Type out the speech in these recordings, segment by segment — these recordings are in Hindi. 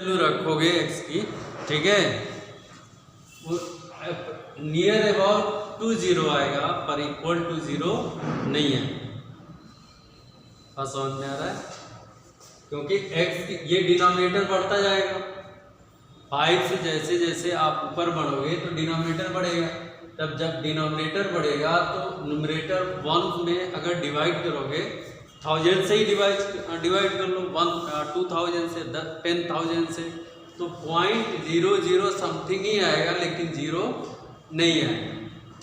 वैल्यू रखोगे x की, ठीक है, वो नियर अबाउट टू जीरो आएगा पर इक्वल टू जीरो नहीं है। समझ में आ रहा है? क्योंकि x की ये डिनोमिनेटर बढ़ता जाएगा 5 से, जैसे जैसे आप ऊपर बढ़ोगे तो डिनोमिनेटर बढ़ेगा, तब जब डिनोमिनेटर बढ़ेगा तो न्यूमरेटर 1 में अगर डिवाइड करोगे 1000 से ही डिवाइड कर लो, 2000 से 10,000 से, तो 0.00 समथिंग ही आएगा, लेकिन जीरो नहीं आएगा,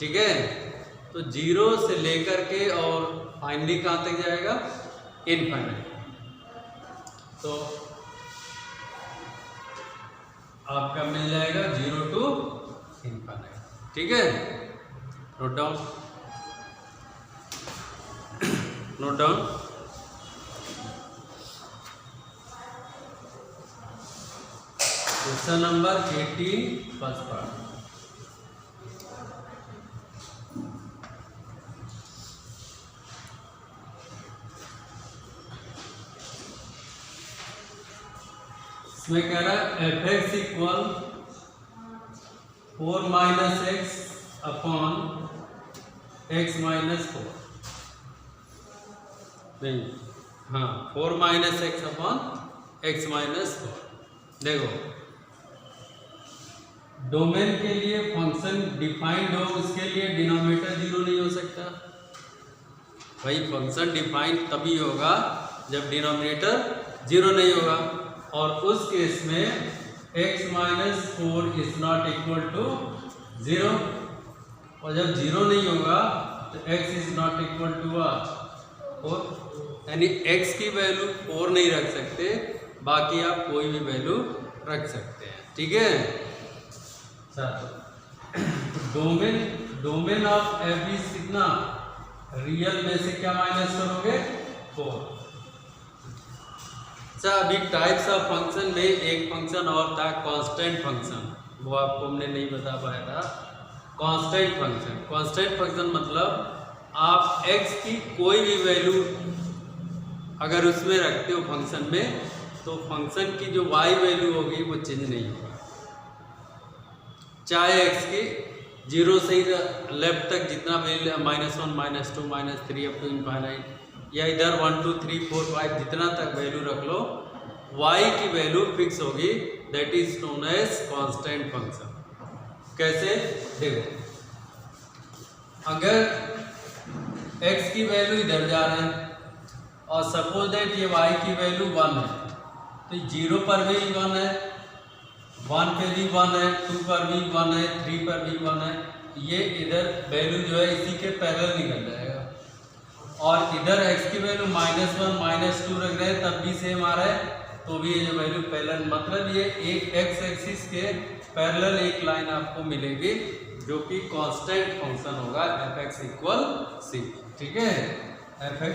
ठीक है। तो जीरो से लेकर के और फाइनली कहाँ तक जाएगा, इनफाइनाइट। तो आपका मिल जाएगा 0 to इनफाइनाइट, ठीक है। Note down, note down. Question number 18 first part. इसमें कह रहा है f(x) equal 4 minus x upon x minus 4, नहीं, हाँ 4 minus x upon x minus 4। देखो डोमेन के लिए फंक्शन डिफाइंड हो, उसके लिए डिनोमिनेटर जीरो नहीं हो सकता। भाई फंक्शन डिफाइंड तभी होगा जब डिनोमिनेटर जीरो नहीं होगा, और उस केस में x minus 4 is not equal to 0, और जब जीरो नहीं होगा तो x is not equal to 4, यानी x की वैल्यू 4 नहीं रख सकते, बाकी आप कोई भी वैल्यू रख सकते हैं, ठीक है। डोमेन ऑफ एफ इज कितना, रियल में से क्या माइनस करोगे, 4। अच्छा, अभी टाइप्स ऑफ फंक्शन में एक फंक्शन और था कांस्टेंट फंक्शन, वो आपको हमने नहीं बता पाया था। कांस्टेंट फंक्शन मतलब आप x की कोई भी वैल्यू अगर उसमें रखते हो फंक्शन में, तो फंक्शन की जो y वैल्यू होगी वो चेंज नहीं होगा, चाहे x की 0 से ही लेफ्ट तक जितना वैल्यू -1 -2 -3 अप टू इनफाइनाइट, या इधर 1 2 3 4 5 जितना तक वैल्यू रख लो, y की वैल्यू फिक्स होगी, that is known as constant function. कैसे, देखो अगर x की वैल्यू इधर जा रहे हैं और सपोज दैट ये y की वैल्यू 1 है, तो 0 पर भी 1 है, 1 पे भी 1 है, 2 पर भी 1 है, 3 पर भी 1 है, ये इधर वैल्यू जो है इसी के पैरेलल निकल जाएगा। और इधर x की वैल्यू -1 -2 रख रहे हैं, तब भी सेम आ रहा है, तो भी ये जो वैल्यू पैरेलल, मतलब ये एक x एक्सिस के पैरेलल एक लाइन आपको मिलेगी जो कि कांस्टेंट फंक्शन होगा f(x) इक्वल c, ठीक है। f(x)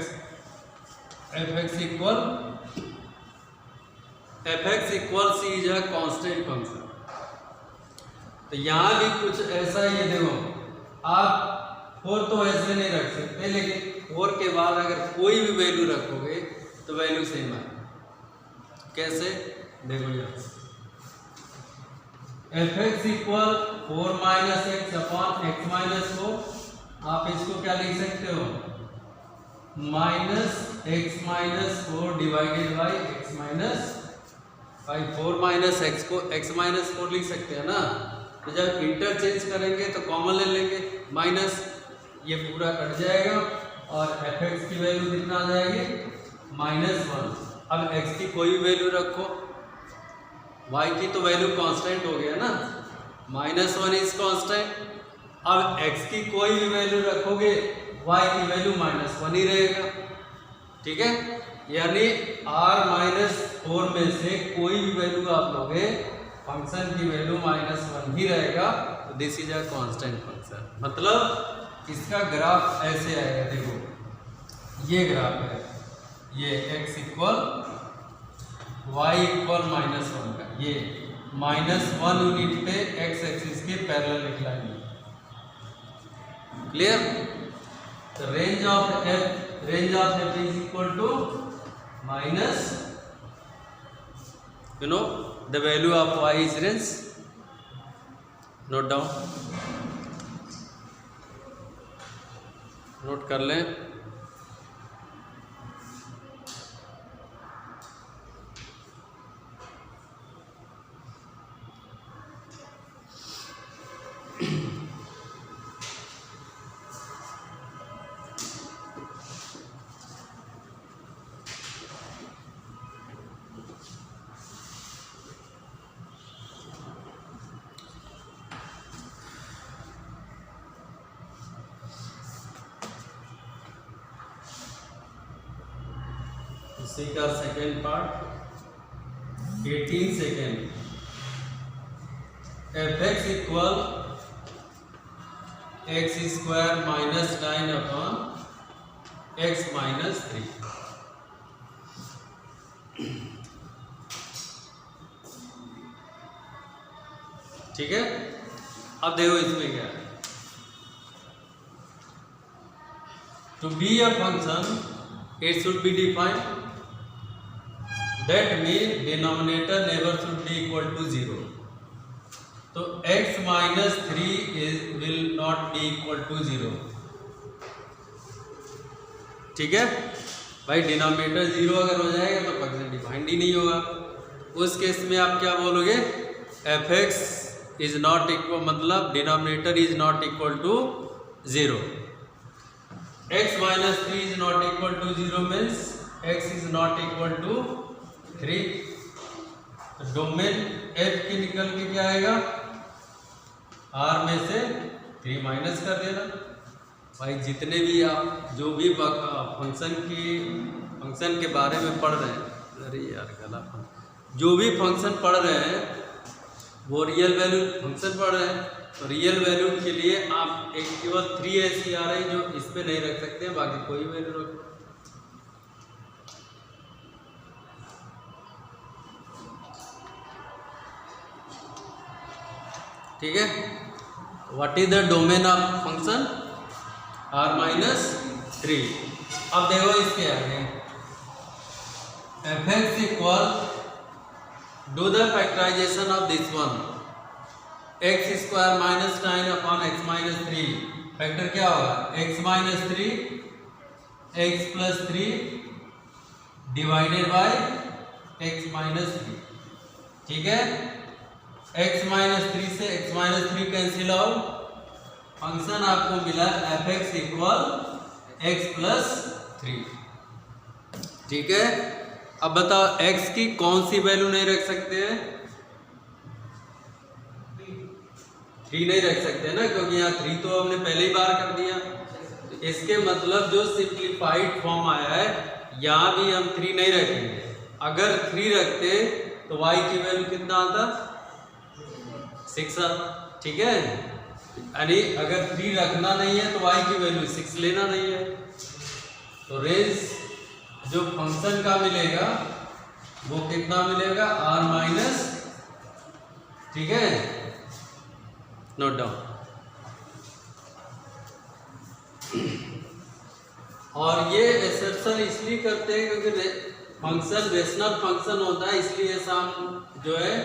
equal c is a constant function. तो यहाँ भी कुछ ऐसा ही है, देखो आप 4 तो ऐसे नहीं रख सकते, लेकिन 4 के बाद अगर कोई भी वैल्यू रखोगे तो वैल्यू सेम आएगी। कैसे, देखो यहाँ f(x) equal 4 minus x upon x minus 4, आप इसको क्या लिख सकते हो, -x minus 4 divided by x minus 5। 4 minus x को x माइनस 4 लिख सकते हैं ना, तो जब इंटरचेंज करेंगे तो कॉमन ले लेंगे, माइनस ये पूरा कट जाएगा और f(x) की वैल्यू कितना आ जाएगी, -1। अब x की कोई वैल्यू रखो, y की तो वैल्यू कांस्टेंट हो गया ना, -1 इज कांस्टेंट। अब x की कोई भी वैल्यू रखोगे, y की वैल्यू -1 ही रहेगा, ठीक है। यानी r-4 में से कोई भी वैल्यू आप लोगे, फंक्शन की वैल्यू -1 ही रहेगा, तो this is a constant function. मतलब इसका ग्राफ ऐसे आएगा, देखो ये ग्राफ है, ये x इक्वल y इक्वल -1 का, ये -1 यूनिट पे x एक्सिस के पैरेलल एक लाइन है, क्लियर। तो range of f is equal to minus, the value of y is range, note down, note कर लें। इसी का second part 18 second, F x equal X square minus 9 upon X minus 3। ठीक है, अब देखो इसमें क्या है। To be a function it should be defined, that means denominator never should be equal to 0. तो x minus 3 will not be equal to 0। ठीक है भाई, डिनोमिनेटर 0 अगर हो जाएगा तो फंक्शन डिफाइंड ही नहीं होगा। उस केस में आप क्या बोलोगे, F X is not equal, मतलब denominator is not equal to 0। x minus 3 is not equal to 0 means x is not equal to 3। Domain f की निकल के क्या आएगा, r में से 3 माइनस कर देना। भाई जितने भी आप जो भी फंक्शन के बारे में पढ़ रहे हैं, अरे यार गला, जो भी फंक्शन पढ़ रहे हैं वो रियल वैल्यू फंक्शन पढ़ रहे हैं, तो रियल वैल्यू के लिए आप एक केवल 3 ऐसी आ रही जो इस पे नहीं रख सकते, बाकी कोई वैल्यू रखो। ठीक है, what is the domain of function, r minus 3। अब देखो इसके आगे, F x equal, do the factorization of this one, X square minus 9 upon X minus 3। Factor क्या होगा, X minus 3 X plus 3 divided by X minus 3। ठीक है, एक्स माइनस 3 से X minus 3 cancel out, function आपको मिला F x equal X plus 3। ठीक है, अब बताओ एक्स की कौन सी वैल्यू नहीं रख सकते हैं, 3 नहीं रख सकते ना, क्योंकि यहाँ 3 तो हमने पहले ही बार कर दिया। तो इसके मतलब जो सिंप्लीफाइड फॉर्म आया है, यहाँ भी हम 3 नहीं रखेंगे। अगर 3 रखते तो y की वैल्यू कितना आता, 6 आता। ठीक है, यानी अगर 3 रखना नहीं है तो y की वैल्यू 6 लेना नहीं है। तो रेंज जो फंक्शन का मिलेगा वो कितना मिलेगा, r माइनस, ठीक है, नोट डाउन। और ये एक्सेप्शन इसलिए करते हैं क्योंकि फंक्शन रेशनल फंक्शन होता है, इसलिए ऐसा हम जो है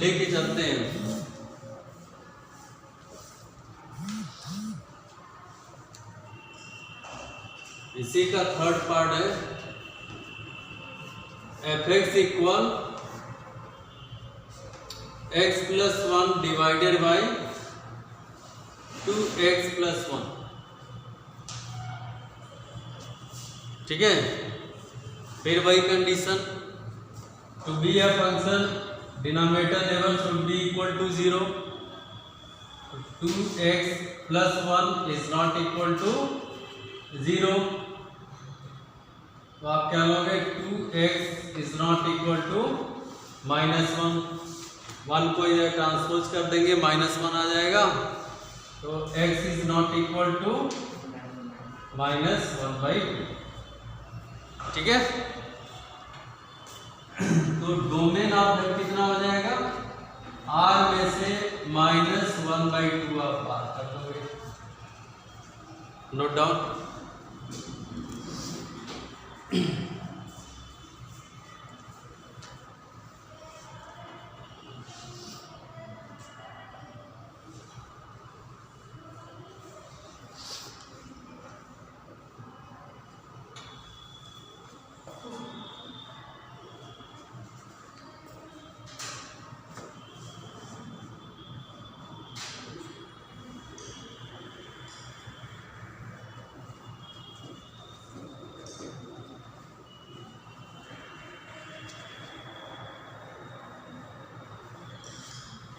लेके चलते हैं। इसी का थर्ड पार्ट है, F x equal x plus 1 divided by 2x plus 1। ठीक है, फिर वही condition, to be a function denominator level should be equal to 0, 2x plus 1 is not equal to 0। तो आप क्या लोगे, 2x is not equal to minus 1, 1 को इधर ट्रांसपोज कर देंगे, -1 आ जाएगा। तो x is not equal to -1/2। ठीक है, तो डोमेन ऑफ कितना हो जाएगा, r में से -1/2 आप बात कर दोगे, नोट डाउन।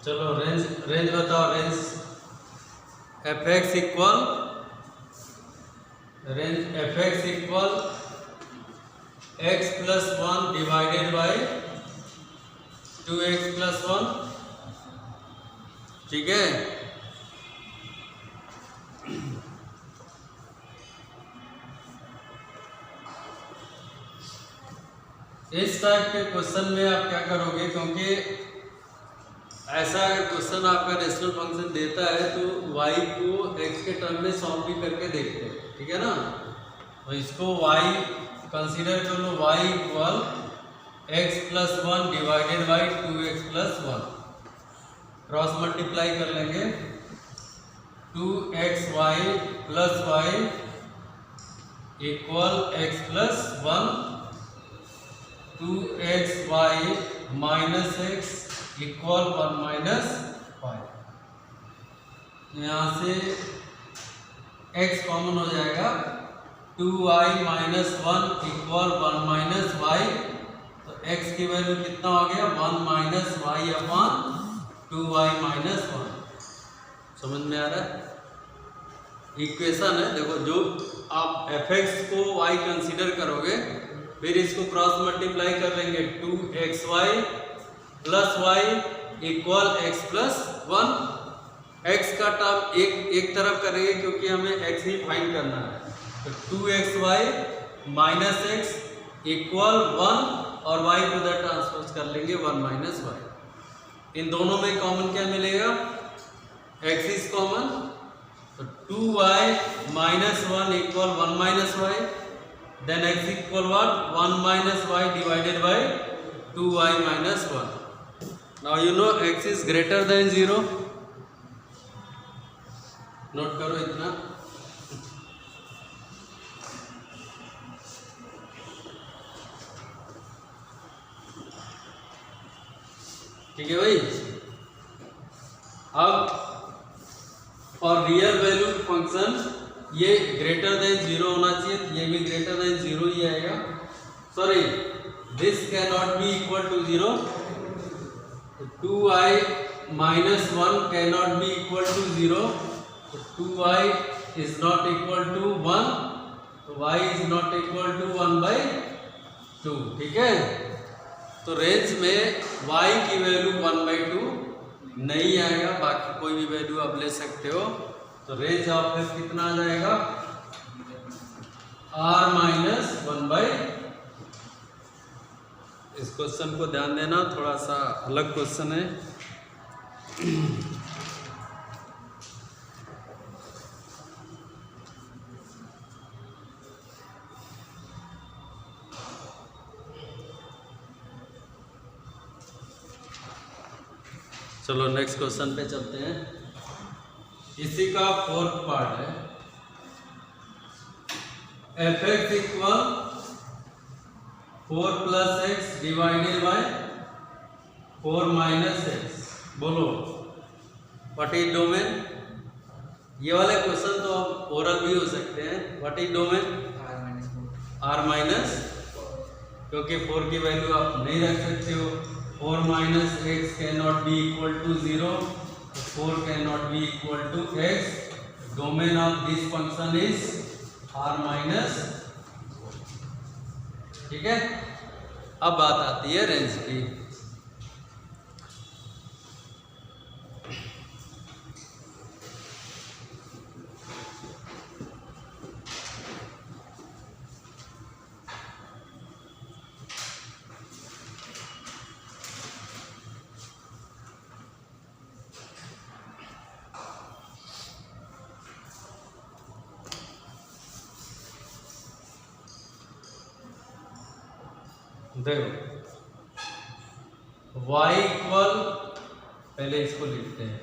चलो रेंज बताओ। Range F x equal X plus 1 divided by 2x plus 1। ठीक है, इस टाइप के क्वेश्चन में आप क्या करोगे, क्योंकि ऐसा अगर क्वेश्चन आपका रेशनल फंक्शन देता है तो y को x के टर्म में सॉल्व भी करके देखते हैं। ठीक है ना, तो इसको y कंसीडर कर लो, y equal X plus 1 divided by 2x plus 1। Cross multiply कर लेंगे, 2xy plus y equal X plus 1, 2xy minus X equal 1 minus 5। यहाँ से x कॉमन हो जाएगा, 2y minus 1 equal 1 minus y। तो x की वैल्यू कितना हो गया, 1 minus y upon 2y minus 1। समझ में आ रहा है? इक्वेशन है, देखो जो आप fx को y कंसीडर करोगे, फिर इसको क्रॉस मल्टीप्लाई कर लेंगे, 2xy plus y equal x plus 1। x का टर्म एक तरफ करेंगे क्योंकि हमें x ही फाइंड करना है। तो 2xy माइनस x इक्वल 1 और y को उधर ट्रांसपोज कर लेंगे, 1 माइनस y। इन दोनों में कॉमन क्या मिलेगा, x इज कॉमन, तो 2y minus 1 equal 1 minus y, then x equal what, 1 minus y divided by 2y minus 1। Now you know x is greater than 0। Note करो इतना। ठीक है भाई। अब फॉर रियल वैल्यू फंक्शन ये ग्रेटर देन 0 होना चाहिए, ये भी ग्रेटर देन 0 ही आएगा। Sorry, this can not be equal to 0। 2y minus 1 can not be equal to 0। 2y is not equal to 1, तो y is not equal to 1 by 2। ठीक है, तो रेंज में y की वैल्यू 1 बाई 2 नहीं आएगा, बाकी कोई भी वैल्यू आप ले सकते हो। तो रेंज ऑफ f कितना आ जाएगा, r माइनस 1 बाई। इस क्वेश्चन को ध्यान देना, थोड़ा सा अलग क्वेश्चन है। चलो नेक्स्ट क्वेश्चन पे चलते हैं। इसी का फोर्थ पार्ट है, F x equal 4 plus X divided by 4 minus x. बोलो व्हाट इज डोमेन। ये वाले क्वेश्चन तो अब ओरल भी हो सकते हैं। What is domain, R minus, क्योंकि 4 की वैल्यू आप नहीं रख सकते हो। 4 minus X can not be equal to 0, 4 can not be equal to X. Domain of this function is R minus. ठीक है, अब बात आती है रेंज की। देखो y इक्वल, पहले इसको लिखते हैं,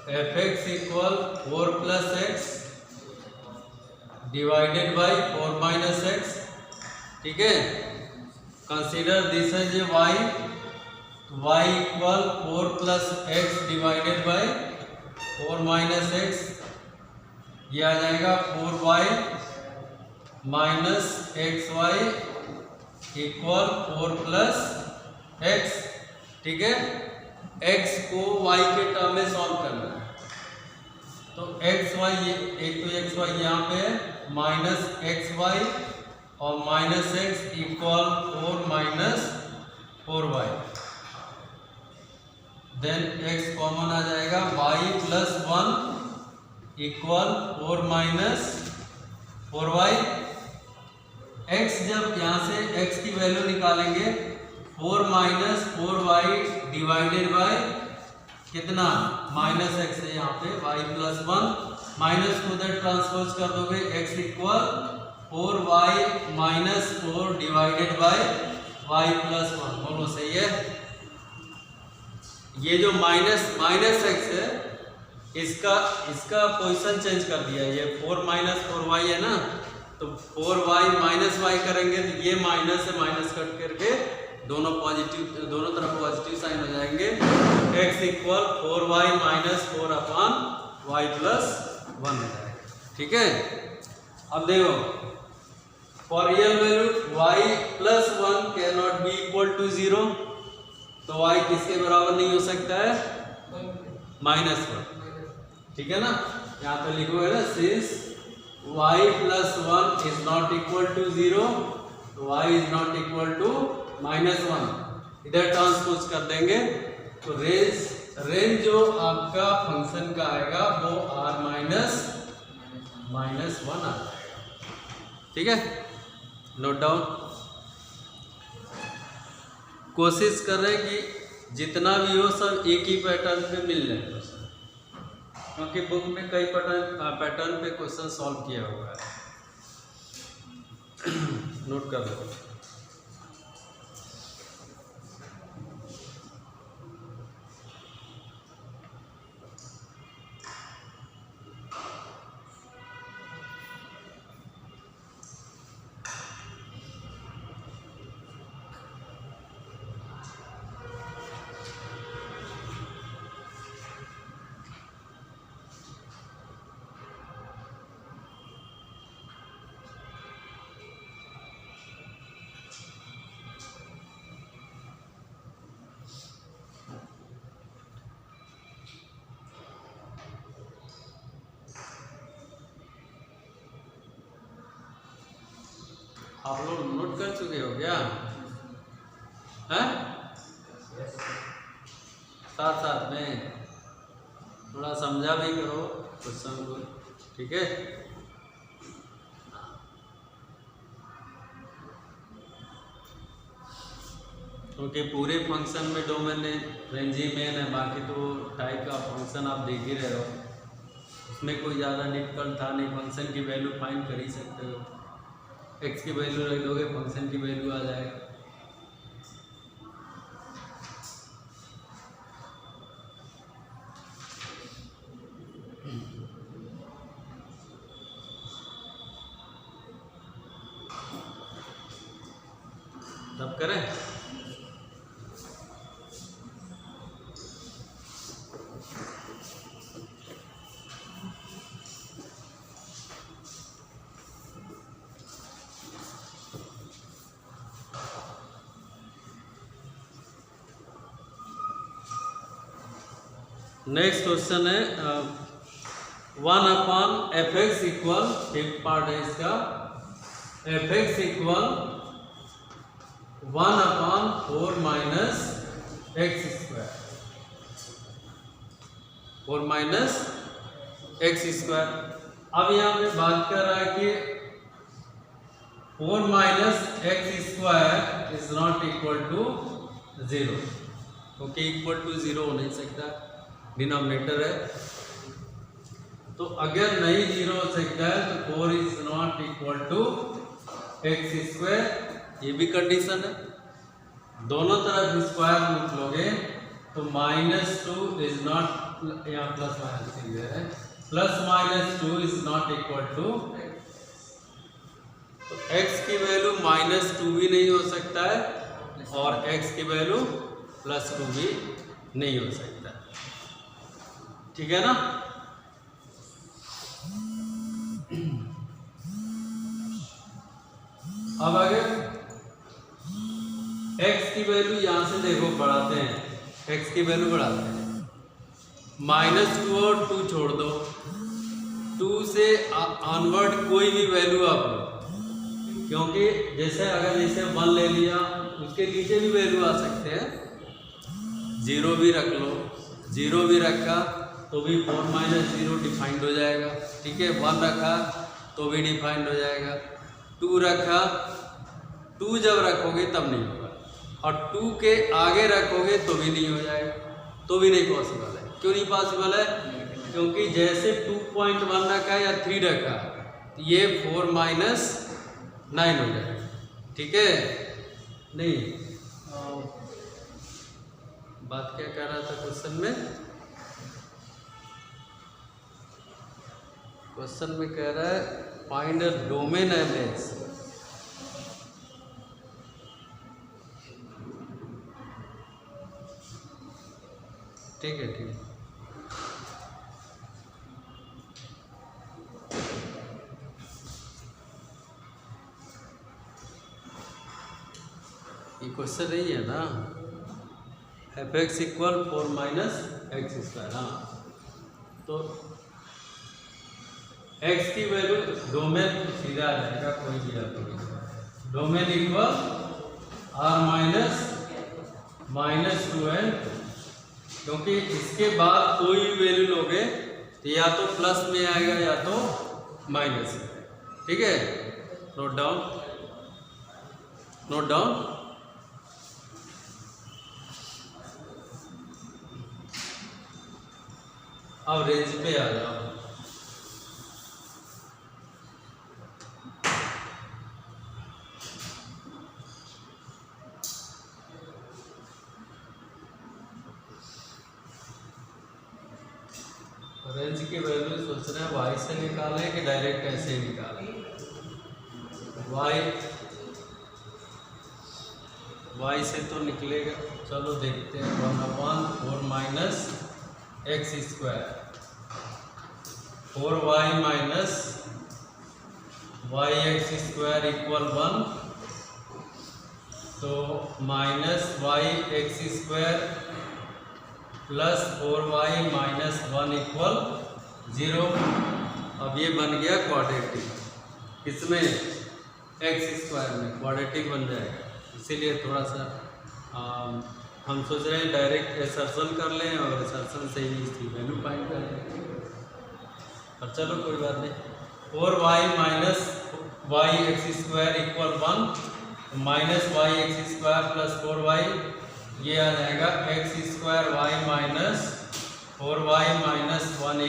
F x equal 4 plus X divided by 4 minus X. ठीक है, consider this as a y, y equal 4 plus X divided by 4 minus X. ये आ जाएगा 4y minus X Y equal 4 plus X. ठीक है, x को y के टर्म में सॉल्व करना है। तो एक्स वाई, ये एक तो एक्स वाई यहाँ पे है, माइनस एक्स वाई और minus X equal 4 minus 4y। Then x common आ जाएगा, y plus 1 equal 4 minus 4y। x जब यहाँ से x की वैल्यू निकालेंगे 4 माइनस 4y डिवाइडेड बाय कितना, माइनस एक्स है यहाँ पे, y प्लस 1 माइनस को उधर ट्रांसपोज कर दोगे, x equal 4y minus 4 divided by y plus 1। बोलो सही है। ये जो माइनस एक्स है इसका पोजीशन चेंज कर दिया, ये 4 माइनस 4y है ना, तो 4y माइनस y करेंगे तो ये माइनस से माइनस कट करके दोनों तरफ पॉजिटिव साइन हो जाएंगे। x equal 4y minus 4 upon y plus 1 हो जाएगा। ठीक है, अब देखो for real value y plus 1 can not be equal to 0, तो y किसके बराबर नहीं हो सकता है, माइनस 1। ठीक है ना, यहाँ पे लिखोगे ना, since y plus 1 is not equal to 0, y is not equal to minus 1, इधर ट्रांसपोज कर देंगे तो रेंज जो आपका फंक्शन का आएगा वो r माइनस 1 आ जाएगा। ठीक है, नोट डाउन। कोशिश कर रहे हैं कि जितना भी हो सब एक ही पैटर्न पे मिल जाए, क्योंकि बुक में कई पैटर्न पे क्वेश्चन सॉल्व किया हुआ है। नोट कर लो। आप लोग नोट कर चुके हो क्या हैं? साथ में थोड़ा समझा भी करो क्वेश्चन को। ठीक है, क्योंकि पूरे फंक्शन में डोमेन रेंज ही मेन है, बाकी तो टाइप का फंक्शन आप देख ही रहे हो, उसमें कोई ज़्यादा डिफिकल्ट था नहीं। फंक्शन की वैल्यू फाइंड कर ही सकते हो, x की वैल्यू रख दोगे फंक्शन की वैल्यू आ जाएगा। तब करें। नेक्स्ट क्वेश्चन है 1 अपॉन एफ एक्स इक्वल, एक पार्ट है इसका, f x equal 1 upon 4 minus x square, 4 minus x square. अब यहाँ पे बात कर रहा है कि 4 minus x square is not equal to 0, क्योंकि इक्वल टू 0 हो नहीं सकता, डिनोमिनेटर है। तो अगर नहीं 0 हो सकता है तो 4 is not equal to x square, ये भी कंडीशन है। दोनों तरफ स्क्वायर रूट लोगे तो -2 इज नॉट, यहाँ प्लस माइनस है, plus -2 is not equal to, तो x की वैल्यू -2 भी नहीं हो सकता है और x की वैल्यू +2 भी नहीं हो सकता। ठीक है ना, अब अगर x की वैल्यू यहां से देखो बढ़ाते हैं एक्स की वैल्यू बढ़ाते हैं। -2 और 2 छोड़ दो, 2 से ऑनवर्ड कोई भी वैल्यू आप लो, क्योंकि जैसे 1 ले लिया उसके नीचे भी वैल्यू आ सकते हैं। 0 भी रख लो, 0 भी रखा तो भी 4 - 0 डिफाइंड हो जाएगा, ठीक है। 1 रखा तो भी डिफाइंड हो जाएगा। 2 रखा, 2 जब रखोगे तब नहीं होगा, और 2 के आगे रखोगे तो भी नहीं हो जाएगा, तो भी नहीं पॉसिबल है। क्यों नहीं पॉसिबल है? क्योंकne जैसे 2.1 रखा या 3 रखा, ये 4 - 9 हो जाएगा, ठीक है। नहीं, बात क्या कर रहा था क्वेश्चन में? क्वेश्चन में कह रहा है फाइंड डोमेन एवरेज। ठीक है, ठीक है। ये क्वेश्चन नहीं है ना, f(x = 4 - x²। हाँ, तो x की वैल्यू डोमेन सीधा आ जाएगा, कोई भी रखोगे। डोमेन इक्वल r - 2n, क्योंकि इसके बाद कोई भी वैल्यू लोगे तो या तो प्लस में आएगा या तो माइनस में, ठीक है। Note down, note down. अब रेंज पे आ जाओ। रेंज की वैल्यू सोच रहे हैं y से निकालें कि डायरेक्ट ऐसे निकालें। y से तो निकलेगा, चलो देखते हैं। 1/4 - x², 4y - yx² = 1, तो -yx² + 4y - 1 = 0। अब ये बन गया क्वाड्रेटिक, इसमें x² में क्वाड्रेटिक बन जाएगा। इसीलिए थोड़ा सा हम सोच रहे हैं डायरेक्ट एसर्शन कर लें और एसर्शन से ही इसकी वैल्यू फाइंड कर लें, और चलो कोई बात नहीं। 4y - yx² = 1, -yx² + 4y, ये आ जाएगा x² y - 4y - 1 +1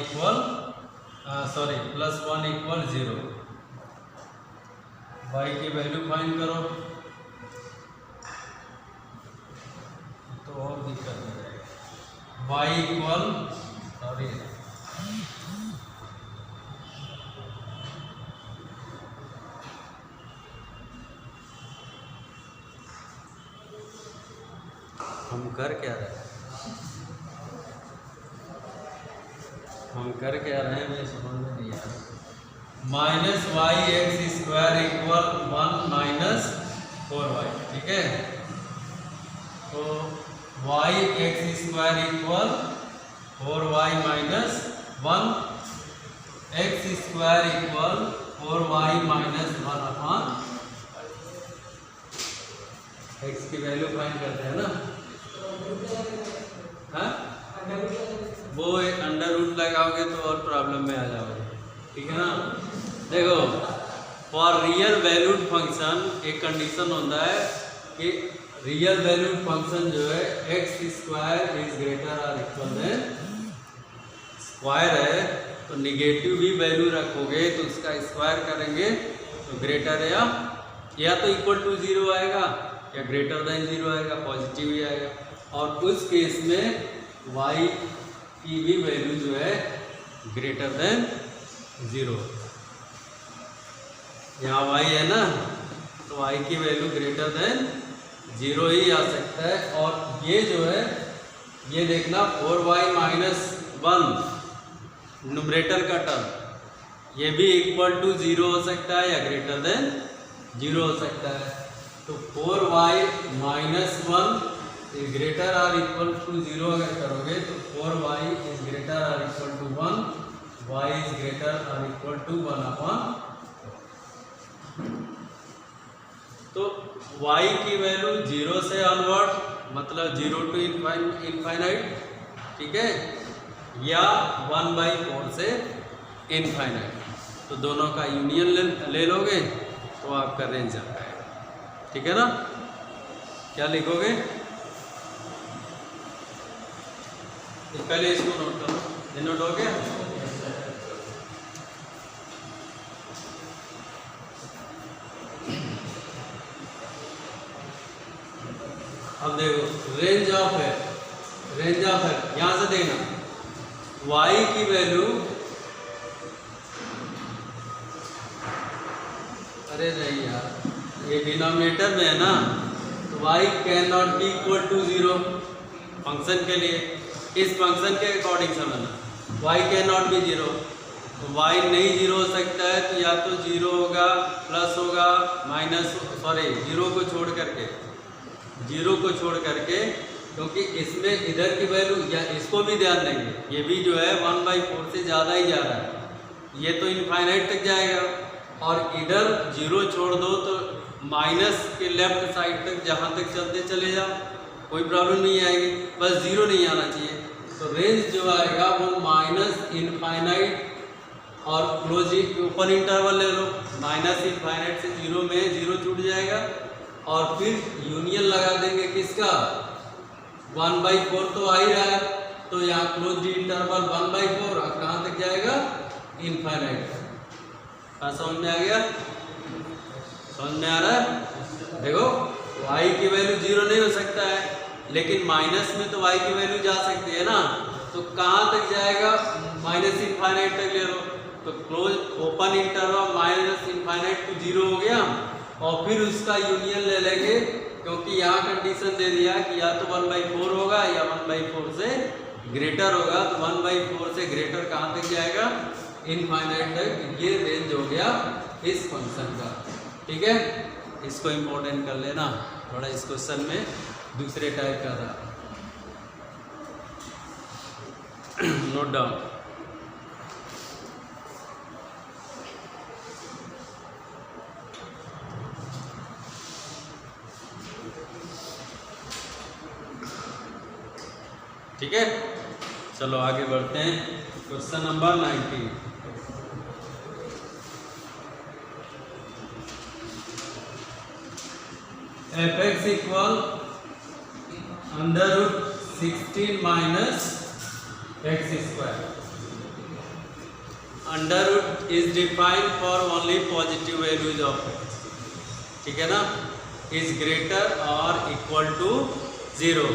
= 0। y की वैल्यू फाइंड करो तो और दिक्कत हो जाएगा। y सॉरी हम कर क्या रहे हैं, मुझे समझ में नहीं आ रहा। -yx² = 1 - 4y, ठीक है। तो yx² = 4y - 1, x² = 4y - 1/। x की वैल्यू फाइंड करते हैं ना, हाँ? वो एक अंडर रूट लगाओगे तो और प्रॉब्लम में आ जाओगे, ठीक है ना। देखो, फॉर रियल वैल्यूड फंक्शन एक कंडीशन होता है कि रियल वैल्यूड फंक्शन जो है x² > स्क्वायर है, तो निगेटिव भी वैल्यू रखोगे तो उसका स्क्वायर करेंगे तो ग्रेटर या तो इक्वल टू 0 आएगा या ग्रेटर देन 0 आएगा, पॉजिटिव ही आएगा। और उस केस में y की भी वैल्यू जो है ग्रेटर देन 0। यहाँ y है ना, तो y की वैल्यू ग्रेटर देन 0 ही आ सकता है। और ये जो है, ये देखना 4y - 1 न्यूमरेटर का टर्म, ये भी इक्वल टू 0 हो सकता है या ग्रेटर देन 0 हो सकता है। तो 4y - 1 is greater or equal to 0 अगर करोगे तो 4y is greater or equal to 1, y is greater or equal to 1/। तो y की वैल्यू 0 से ऑनवर्ड, मतलब 0 टू इनफाइनाइट, ठीक है, या 1/4 से इनफाइनाइट। तो दोनों का यूनियन ले लोगे तो आपका रेंज आ जाएगा, ठीक है ना। क्या लिखोगे? पहले इसको नोट करो, ये नोट हो गया। अब देखो रेंज ऑफ है, रेंज ऑफ है, यहां से देखना y की वैल्यू, अरे नहीं यार ये डिनोमिनेटर में है ना, तो y can not be equal to 0 function के लिए, इस फंक्शन के अकॉर्डिंग समझना y कैन नॉट बी 0, तो y नहीं 0 हो सकता है, तो या तो 0 होगा, प्लस होगा, माइनस, सॉरी 0 को छोड़ करके, 0 को छोड़ करके, क्योंकि इसमें इधर की वैल्यू, या इसको भी ध्यान देंगे, ये भी जो है 1/4 से ज़्यादा ही जा रहा है, ये तो इनफाइनाइट तक जाएगा, और इधर 0 छोड़ दो तो माइनस के लेफ्ट साइड तक जहाँ तक चलते चले जाओ, कोई प्रॉब्लम नहीं आएगी, बस 0 नहीं आना चाहिए। तो रेंज जो आएगा वो माइनस इनफाइनाइट और क्लोज ओपन इंटरवल ले लो, माइनस इनफाइनाइट से 0 में 0 छूट जाएगा, और फिर यूनियन लगा देंगे किसका, 1/4 तो आ ही रहा है, तो यहाँ क्लोज इंटरवल 1/4 कहाँ तक जाएगा, इनफाइनाइट। समझ में आ गया? समझ में आ रहा है? देखो y की वैल्यू 0 नहीं हो सकता है, लेकिन माइनस में तो y की वैल्यू जा सकती है ना, तो कहाँ तक जाएगा, माइनस इनफाइनाइट तक ले लो, तो close open interval minus infinite to 0 हो गया, और फिर उसका यूनियन ले लेंगे, क्योंकि यहाँ कंडीशन दे दिया कि या तो 1/4 होगा या 1/4 से ग्रेटर होगा, तो 1/4 से ग्रेटर कहाँ तक जाएगा, इनफाइनाइट तक। ये रेंज हो गया इस फंक्शन का, ठीक है। इसको इम्पोर्टेंट कर लेना थोड़ा, इस क्वेश्चन में दूसरे टाइप का था, नोट डाउन। ठीक है, चलो आगे बढ़ते हैं। Question number 19, fx equal √16 minus x square. Under root is defined for only positive values of x, ठीक है ना, इज ग्रेटर और इक्वल टू 0,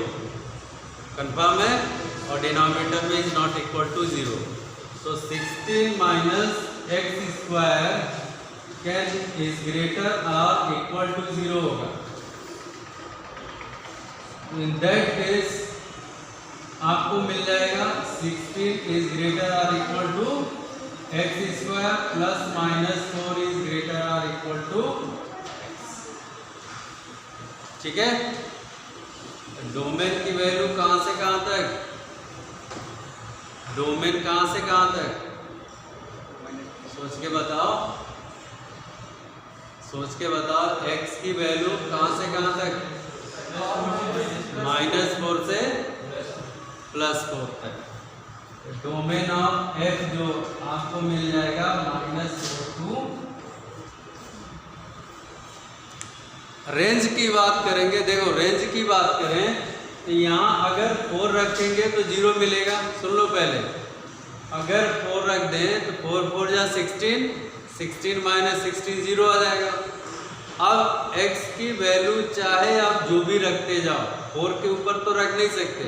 कंफर्म है, और डिनोमिनेटर में इज नॉट इक्वल टू 0, तो 16 minus x square can is greater और इक्वल टू 0 होगा। इन दैट केस आपको मिल जाएगा 16 इज ग्रेटर और equal to x square plus minus 4 is greater और इक्वल टू एक्स, ठीक है। डोमेन की वैल्यू कहाँ से कहाँ तक, डोमेन कहाँ से कहाँ तक, सोच के बताओ, सोच के बताओ, x की वैल्यू कहाँ से कहाँ तक, -4 से +4 तक। डोमेन ऑफ f जो आपको मिल जाएगा -4 टू। रेंज की बात करेंगे, देखो रेंज की बात करें तो यहाँ अगर 4 रखेंगे तो 0 मिलेगा। सुन लो पहले, अगर 4 रख दें तो 4 4 जा 16, 16 माइनस 16 0 आ जाएगा। अब x की वैल्यू चाहे आप जो भी रखते जाओ, 4 के ऊपर तो रख नहीं सकते,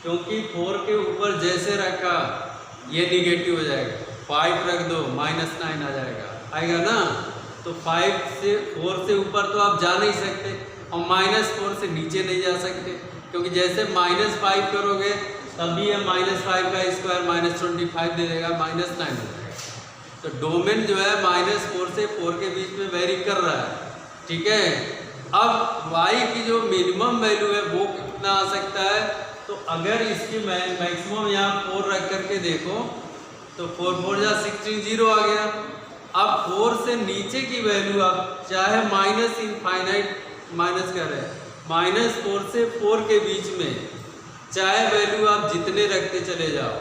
क्योंकि 4 के ऊपर जैसे रखा ये निगेटिव हो जाएगा। 5 रख दो -9 आ जाएगा, आएगा ना। तो 5 से 4 से ऊपर तो आप जा नहीं सकते, और -4 से नीचे नहीं जा सकते, क्योंकि जैसे -5 करोगे तभी ये -5 का स्क्वायर -25 दे देगा, -9 हो जाएगा। तो डोमेन जो है -4 से 4 के बीच में वेरी कर रहा है, ठीक है। अब y की जो मिनिमम वैल्यू है वो कितना आ सकता है। तो अगर इसकी मैक्सिमम यहाँ 4 रख करके देखो तो 4 4 जा 16 0 आ गया। अब 4 से नीचे की वैल्यू आप चाहे माइनस इनफाइनाइट माइनस कर रहे हैं, -4 से 4 के बीच में चाहे वैल्यू आप जितने रखते चले जाओ,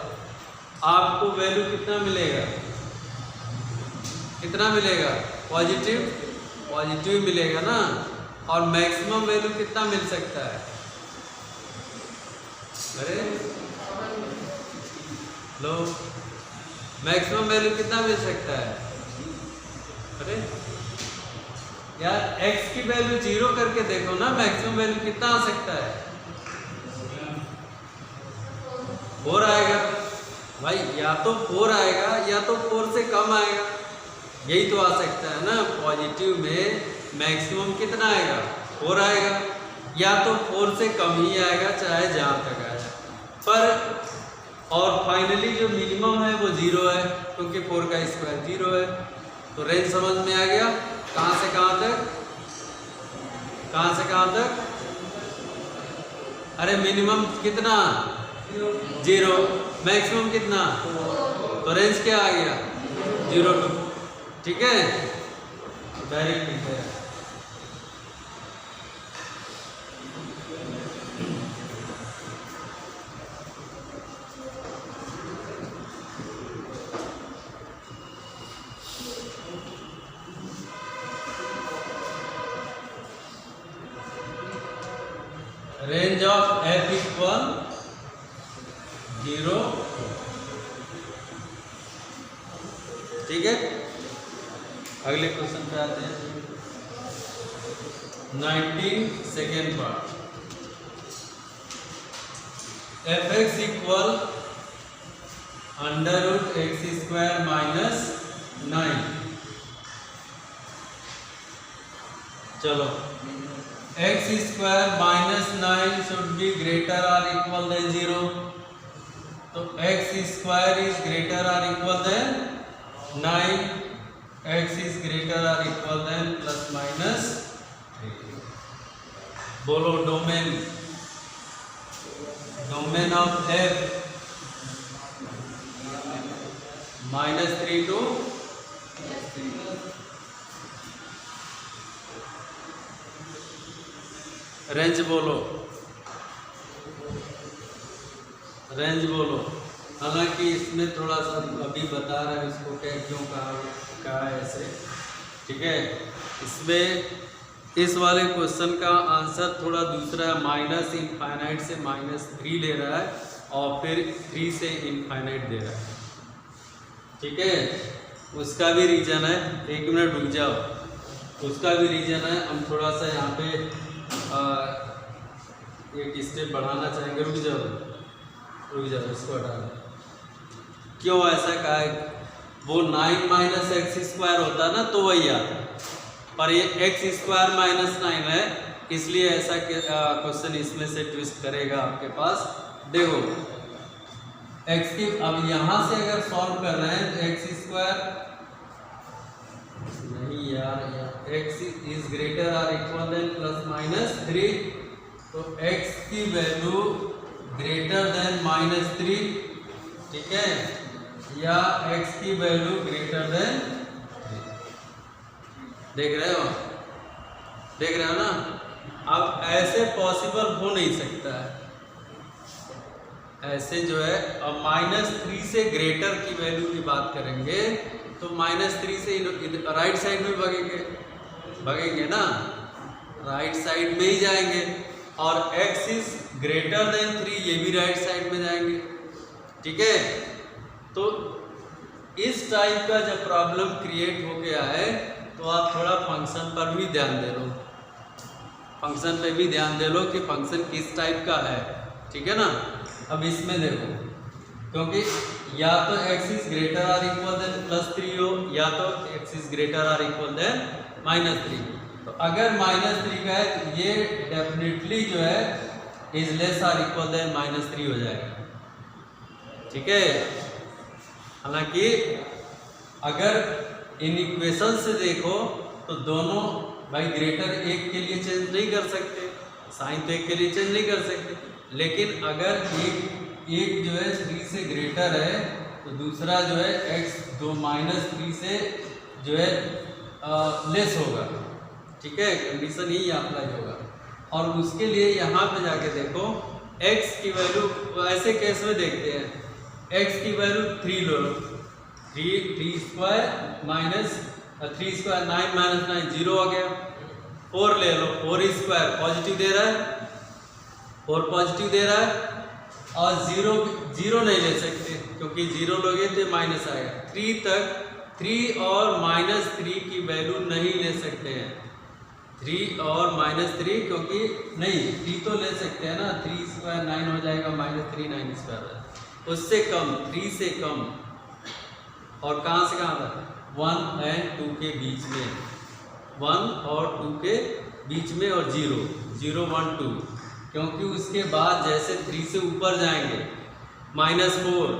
आपको वैल्यू कितना मिलेगा, कितना मिलेगा, पॉजिटिव मिलेगा ना। और मैक्सिमम वैल्यू कितना मिल सकता है, अरे लो मैक्सिमम वैल्यू कितना मिल सकता है, अरे यार x की वैल्यू 0 करके देखो ना, मैक्सिमम वैल्यू कितना आ सकता है, 4 आएगा भाई, या तो 4 आएगा या तो 4 से कम आएगा, यही तो आ सकता है ना। पॉजिटिव में मैक्सिमम कितना आएगा, 4 आएगा, या तो 4 से कम ही आएगा चाहे जहाँ तक आएगा, पर और फाइनली जो मिनिमम है वो 0 है, क्योंकि 4 का स्क्वायर 0 है। तो रेंज समझ में आ गया, कहाँ से कहाँ तक, कहाँ से कहाँ तक, अरे मिनिमम कितना 0, मैक्सिमम कितना, तो रेंज क्या आ गया 0 to, ठीक है, डायरेक्ट लिखते हैं। रेंज ऑफ f इक्वल 0, ठीक है। अगले क्वेश्चन पे आते हैं, 19 second part, f(x) equal √x² minus 9। चलो x² minus 9 should be greater और इक्वल देन 0, तो x² इज ग्रेटर और equal then 9, x is greater और इक्वल देन प्लस माइनस 3। बोलो domain, domain of f -3 to range बोलो, रेंज बोलो। हालांकि इसमें थोड़ा सा अभी बता रहा है इसको क्या क्यों कहा है ऐसे, ठीक है। इसमें इस वाले क्वेश्चन का आंसर थोड़ा दूसरा है, माइनस इनफाइनाइट से -3 ले रहा है और फिर 3 से इनफाइनाइट दे रहा है, ठीक है। उसका भी रीजन है, 1 मिनट रुक जाओ, उसका भी रीजन है। हम थोड़ा सा यहाँ पे एक स्टेप बढ़ाना चाहेंगे, रुक जाओ इसको हटा दो। क्यों ऐसा कहा है, वो 9 - x² होता ना तो वही आता, पर ये x² - 9 है, इसलिए ऐसा क्वेश्चन इसमें से ट्विस्ट करेगा आपके पास। देखो x की, अब यहाँ से अगर सॉल्व कर रहे हैं तो x² नहीं यार, x इज ग्रेटर और इक्वल देन प्लस माइनस 3, तो x की वैल्यू ग्रेटर देन -3, ठीक है, या x की वैल्यू ग्रेटर देन 3। देख रहे हो ना। अब ऐसे पॉसिबल हो नहीं सकता है, ऐसे जो है, अब -3 से ग्रेटर की वैल्यू की बात करेंगे तो -3 से राइट साइड में भगेंगे ना, राइट साइड में ही जाएंगे, और x इज ग्रेटर देन 3 ये भी राइट साइड में जाएंगे, ठीक है। तो इस टाइप का जब प्रॉब्लम क्रिएट हो गया है तो आप थोड़ा फंक्शन पर भी ध्यान दे लो, फंक्शन पे भी ध्यान दे लो कि फंक्शन किस टाइप का है, ठीक है ना। अब इसमें देखो, क्योंकि या तो x इज ग्रेटर और इक्वल देन +3 हो, या तो x इज ग्रेटर और इक्वल देन -3। तो अगर -3 का है तो ये डेफिनेटली जो है इज लेस और इक्वल देन -3 हो जाएगा, ठीक है। हालांकि अगर इन इक्वेशन से देखो तो दोनों भाई ग्रेटर 1 के लिए चेंज नहीं कर सकते, साइन तो एक के लिए चेंज नहीं कर सकते, लेकिन अगर एक जो है 3 से ग्रेटर है तो दूसरा जो है x जो -3 से जो है लेस होगा। ठीक है, कंडीशन ही अप्लाई होगा। और उसके लिए यहाँ पे जाके देखो x की वैल्यू ऐसे केस में देखते हैं, x की वैल्यू 3 लो, 3 स्क्वायर माइनस 3 स्क्वायर 9 माइनस 9 0 हो गया। 4 ले लो, 4 स्क्वायर पॉजिटिव दे रहा है, 4 पॉजिटिव दे रहा है, और 0 नहीं ले सकते क्योंकि 0 लोगे तो माइनस आएगा। 3 तक 3 और -3 की वैल्यू नहीं ले सकते हैं, 3 और -3 क्योंकि नहीं 3 तो ले सकते हैं ना, 3 स्क्वायर 9 हो जाएगा, -3 9 स्क्वायर है, उससे कम 3 से कम। और कहाँ से कहाँ तक 1 और 2 के बीच में, 1 और 2 के बीच में, और 0 0 1 2, क्योंकि उसके बाद जैसे 3 से ऊपर जाएंगे -4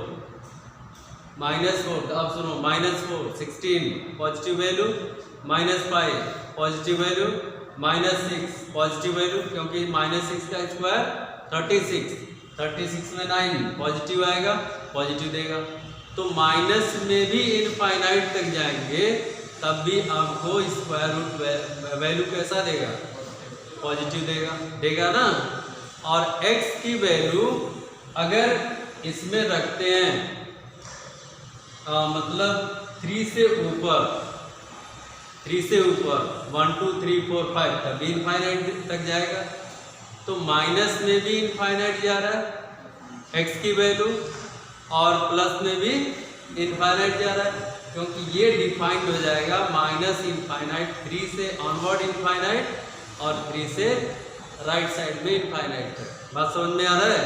तो अब सुनो -4 16 positive value, -5 positive value, -6 positive value, क्योंकि -6 का स्क्वायर 36 में 9 पॉजिटिव आएगा, पॉजिटिव देगा। तो माइनस में भी इनफाइनाइट तक जाएंगे तब भी आपको स्क्वायर रूट वैल्यू कैसा देगा, पॉजिटिव देगा ना। और x की वैल्यू अगर इसमें रखते हैं मतलब 3 से ऊपर 1 2 3 4 5 तभी इनफाइनाइट तक जाएगा। तो माइनस में भी इनफाइनाइट जा रहा है x की वैल्यू, और प्लस में भी इनफाइनाइट जा रहा है, क्योंकि ये डिफाइंड हो जाएगा -इनफाइनाइट, 3 से ऑनवर्ड इनफाइनाइट और 3 से राइट साइड में इनफाइनाइट। बात समझ में आ रहा है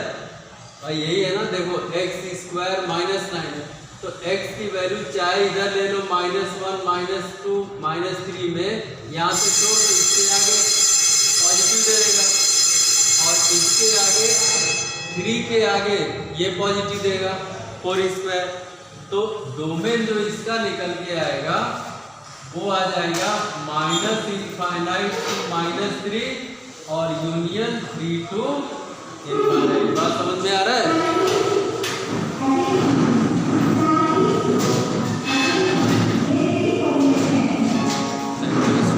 भाई? यही है ना, देखो x स्क्वायर -9, तो x की वैल्यू चाहे इधर ले लो -1 -2 -3 में, यहाँ से छोड़ दो, इसके आगे पॉजिटिव दे देगा, और इसके आगे 3 के आगे ये पॉजिटिव देगा 4 स्क्वायर। तो डोमेन जो इसका निकल के आएगा वो आ जाएगा -इनफाइनाइट to -3 और यूनियन 3 to